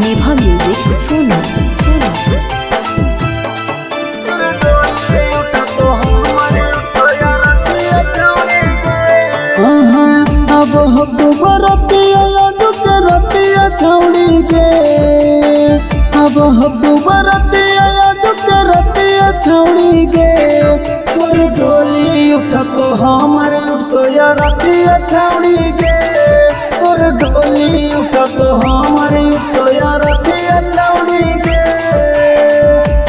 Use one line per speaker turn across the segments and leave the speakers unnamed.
नेभा music Sonu.
अब हब्बू रतिया के रतिया छौड़ी गे, अब हब्बू रतिया के रतिया छौड़ी गे। तोर डोली उठा तो हमारे उठ तो या रतिया छौड़ी गे, तोर डोली उठा तो हमारे उठ तो या रतिया छौड़ी गे।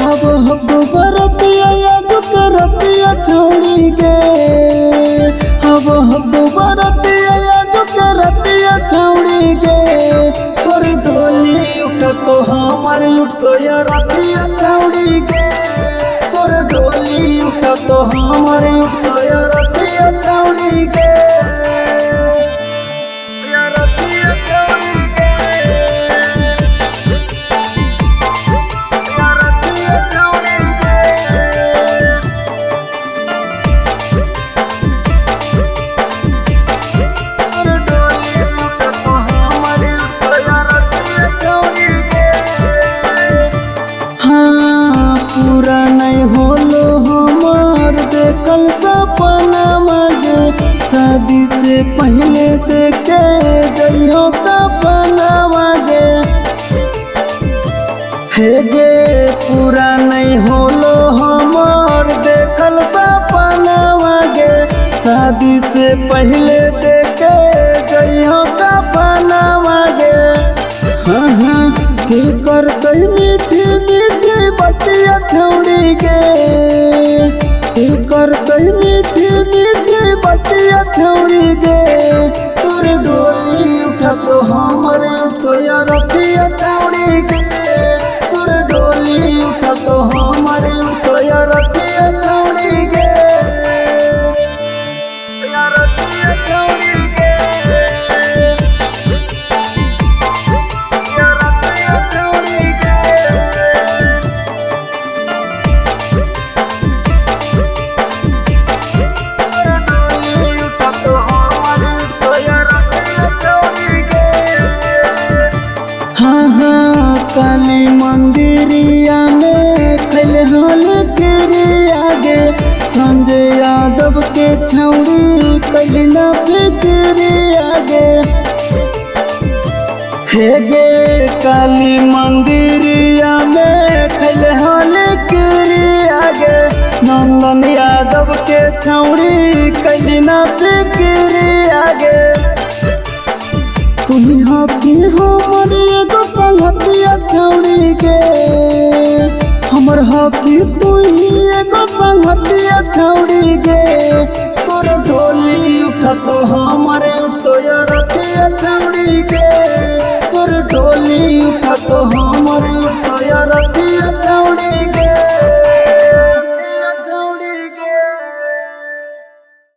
अब हब्बू रतिया के रतिया छौड़ी गे, अब हब्बू रतिया के रतिया छौड़ी गे। तोर डोली उठ तो हमारे उठ तो या रतिया छौड़ी गे, तोर डोली उठ तो हमारे उठ तो या रतिया छौड़ी गे, या रतिया छौड़ी गे, या रतिया छौड़ी गे। पूरा नहीं होलो हमार देखल सपना मांगे, शादी से पहले देखे जइयो सपना मांगे। हे गे पूरा नहीं होलो हमार देखल सपना मांगे, शादी से पहले देखे जइयो सपना मांगे। हाँ हाँ की करते मीठी मीठी बतिया छौड़ी गे, की करते मीठी मीठी बतिया छौड़ी गे। तोर डोली उठा तो हमारे उठ तो या रतिया छौड़ी गे, तोर डोली उठा तो हमारे उठ तो या रतिया छौड़ी गे, या रतिया छौड़ी गे। काली मंदिरिया में खलहल गिरी आगे, संजय यादव के छौड़ी कलिना फिक्री आगे। हे गे काली मंदिरिया में खलहल गिरी आगे, नंदन यादव के छौड़ी कलिना फिक्री आगे। तुही हाथी हमर एगो संगतिया छौड़ी गे, हमर हाथी तुही एगो संगतिया छौड़ी